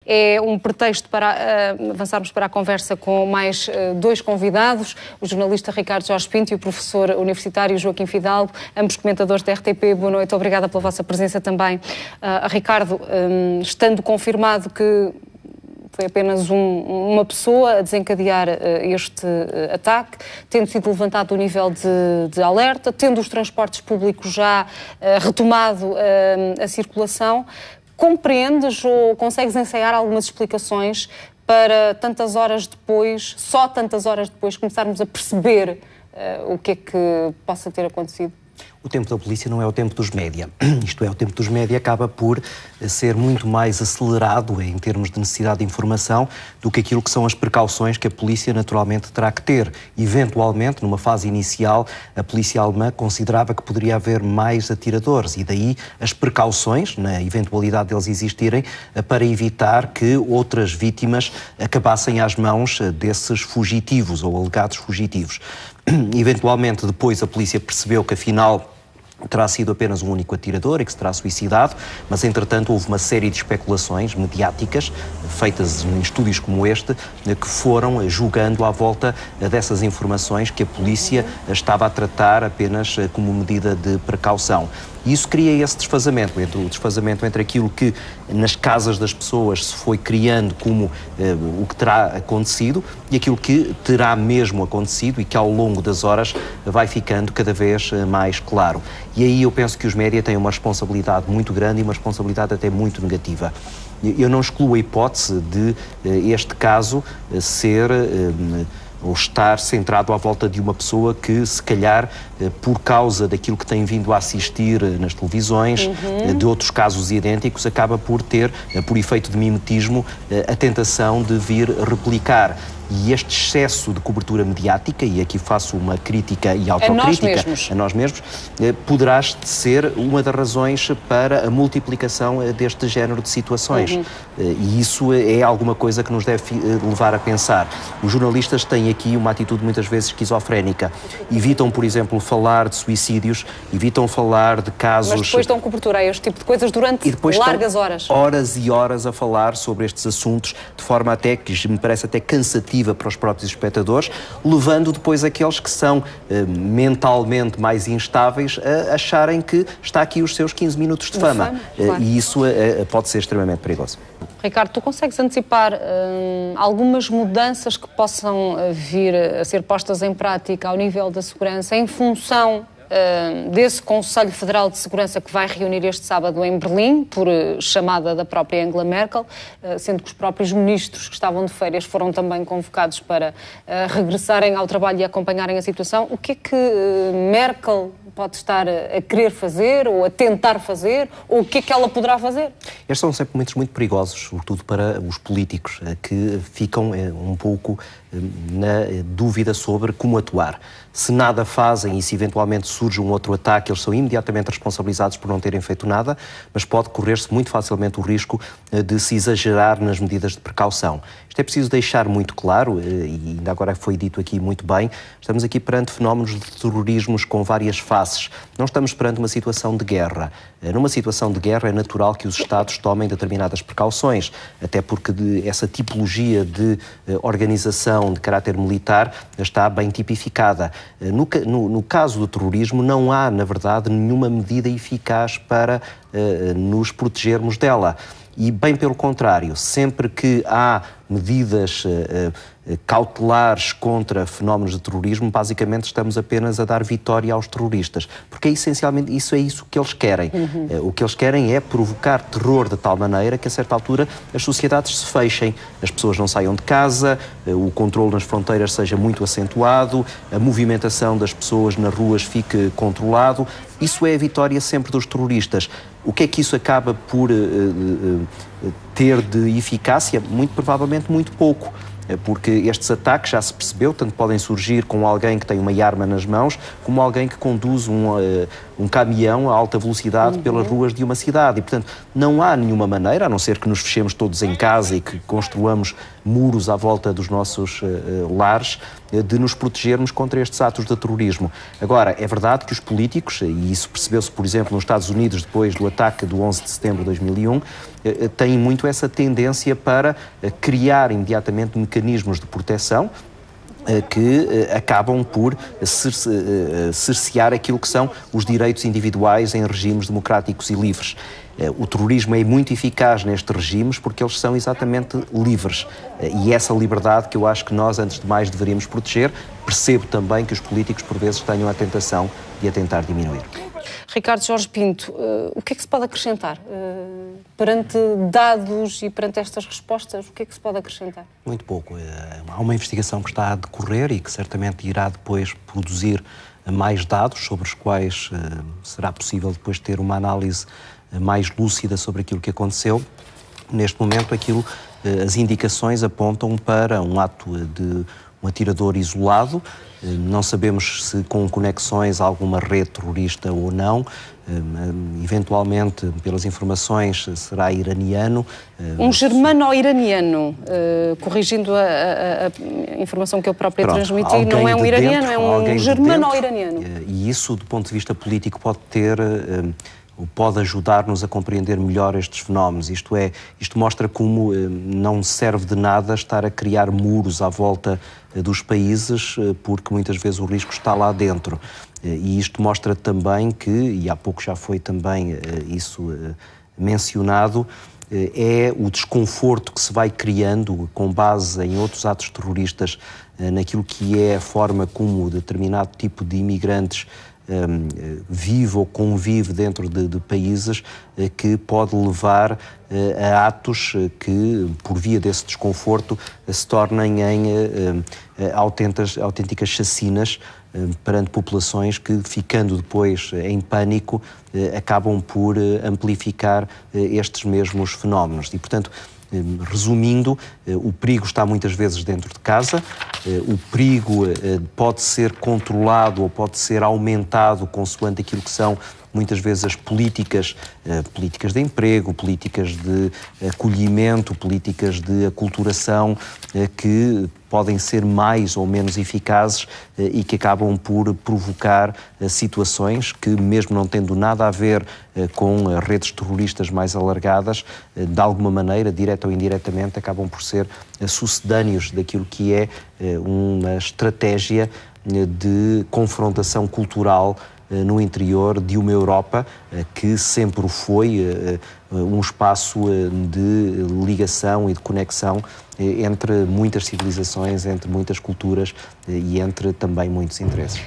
é um pretexto para avançarmos para a conversa com mais dois convidados, o jornalista Ricardo Jorge Pinto e o professor universitário Joaquim Fidalgo, ambos comentadores da RTP. Boa noite, obrigada pela vossa presença também. Ricardo, estando confirmado que foi apenas uma pessoa a desencadear este ataque, tendo sido levantado o nível de alerta, tendo os transportes públicos já retomado a circulação, compreendes ou consegues ensaiar algumas explicações para tantas horas depois, só tantas horas depois, começarmos a perceber o que é que possa ter acontecido? O tempo da polícia não é o tempo dos média. Isto é, o tempo dos média acaba por ser muito mais acelerado em termos de necessidade de informação do que aquilo que são as precauções que a polícia naturalmente terá que ter. Eventualmente, numa fase inicial, a polícia alemã considerava que poderia haver mais atiradores e daí as precauções, na eventualidade deles existirem, para evitar que outras vítimas acabassem às mãos desses fugitivos ou alegados fugitivos. Eventualmente, depois a polícia percebeu que, afinal, terá sido apenas um único atirador e que se terá suicidado, mas, entretanto, houve uma série de especulações mediáticas, feitas em estúdios como este, que foram julgando à volta dessas informações que a polícia estava a tratar apenas como medida de precaução. E isso cria esse desfazamento entre aquilo que nas casas das pessoas se foi criando como o que terá acontecido e aquilo que terá mesmo acontecido e que ao longo das horas vai ficando cada vez mais claro. E aí eu penso que os média têm uma responsabilidade muito grande e uma responsabilidade até muito negativa. Eu não excluo a hipótese de este caso ser ou estar centrado à volta de uma pessoa que, se calhar, por causa daquilo que tem vindo a assistir nas televisões, de outros casos idênticos, acaba por ter, por efeito de mimetismo, a tentação de vir replicar. E este excesso de cobertura mediática, e aqui faço uma crítica e autocrítica a nós mesmos, poderá ser uma das razões para a multiplicação deste género de situações. E isso é alguma coisa que nos deve levar a pensar. Os jornalistas têm aqui uma atitude muitas vezes esquizofrénica. Evitam, por exemplo, falar de suicídios, evitam falar de casos... Mas depois dão cobertura a este tipo de coisas durante largas horas. Horas e horas a falar sobre estes assuntos, de forma até que me parece até cansativa para os próprios espectadores, levando depois aqueles que são mentalmente mais instáveis a acharem que está aqui os seus 15 minutos de fama. Claro. E isso pode ser extremamente perigoso. Ricardo, tu consegues antecipar algumas mudanças que possam vir a ser postas em prática ao nível da segurança em função desse Conselho Federal de Segurança que vai reunir este sábado em Berlim, por chamada da própria Angela Merkel, sendo que os próprios ministros que estavam de férias foram também convocados para regressarem ao trabalho e acompanharem a situação? O que é que Merkel pode estar a querer fazer ou a tentar fazer, ou o que é que ela poderá fazer? Estes são sempre momentos muito perigosos, sobretudo para os políticos, que ficam um pouco na dúvida sobre como atuar. Se nada fazem e se eventualmente surge um outro ataque, eles são imediatamente responsabilizados por não terem feito nada, mas pode correr-se muito facilmente o risco de se exagerar nas medidas de precaução. Isto é preciso deixar muito claro, e ainda agora foi dito aqui muito bem, estamos aqui perante fenómenos de terrorismos com várias faces. Não estamos perante uma situação de guerra. Numa situação de guerra é natural que os Estados tomem determinadas precauções, até porque essa tipologia de organização de caráter militar está bem tipificada. No caso do terrorismo não há, na verdade, nenhuma medida eficaz para nos protegermos dela. E, bem pelo contrário, sempre que há medidas cautelares contra fenómenos de terrorismo, basicamente estamos apenas a dar vitória aos terroristas. Porque, essencialmente, isso é isso que eles querem. O que eles querem é provocar terror de tal maneira que, a certa altura, as sociedades se fechem, as pessoas não saiam de casa, o controle nas fronteiras seja muito acentuado, a movimentação das pessoas nas ruas fique controlado. Isso é a vitória sempre dos terroristas. O que é que isso acaba por ter de eficácia? Muito provavelmente muito pouco. Porque estes ataques, já se percebeu, tanto podem surgir com alguém que tem uma arma nas mãos, como alguém que conduz um caminhão a alta velocidade pelas ruas de uma cidade. E, portanto, não há nenhuma maneira, a não ser que nos fechemos todos em casa e que construamos muros à volta dos nossos lares, de nos protegermos contra estes atos de terrorismo. Agora, é verdade que os políticos, e isso percebeu-se, por exemplo, nos Estados Unidos, depois do ataque do 11 de setembro de 2001, têm muito essa tendência para criar imediatamente mecanismos de proteção que acabam por cercear aquilo que são os direitos individuais em regimes democráticos e livres. O terrorismo é muito eficaz nestes regimes porque eles são exatamente livres. E essa liberdade que eu acho que nós, antes de mais, deveríamos proteger. Percebo também que os políticos, por vezes, tenham a tentação de a tentar diminuir. Ricardo Jorge Pinto, o que é que se pode acrescentar? Perante dados e perante estas respostas, o que é que se pode acrescentar? Muito pouco. Há uma investigação que está a decorrer e que certamente irá depois produzir mais dados sobre os quais será possível depois ter uma análise mais lúcida sobre aquilo que aconteceu. Neste momento, as indicações apontam para um ato de um atirador isolado. Não sabemos se com conexões a alguma rede terrorista ou não. Eventualmente, pelas informações, será iraniano. Um germano-iraniano, corrigindo a informação que eu própria transmiti, não é um iraniano, é um germano-iraniano. E isso, do ponto de vista político, pode ajudar-nos a compreender melhor estes fenómenos. Isto mostra como não serve de nada estar a criar muros à volta dos países, porque muitas vezes o risco está lá dentro. E isto mostra também que, e há pouco já foi também isso mencionado, é o desconforto que se vai criando com base em outros atos terroristas naquilo que é a forma como determinado tipo de imigrantes vive ou convive dentro de países, que pode levar a atos que, por via desse desconforto, se tornem em autênticas chacinas perante populações que, ficando depois em pânico, acabam por amplificar estes mesmos fenómenos. E, portanto, resumindo, o perigo está muitas vezes dentro de casa, o perigo pode ser controlado ou pode ser aumentado consoante aquilo que são muitas vezes as políticas de emprego, políticas de acolhimento, políticas de aculturação, que podem ser mais ou menos eficazes e que acabam por provocar situações que, mesmo não tendo nada a ver com redes terroristas mais alargadas, de alguma maneira, direta ou indiretamente, acabam por ser sucedâneos daquilo que é uma estratégia de confrontação cultural no interior de uma Europa que sempre foi um espaço de ligação e de conexão entre muitas civilizações, entre muitas culturas e entre também muitos interesses.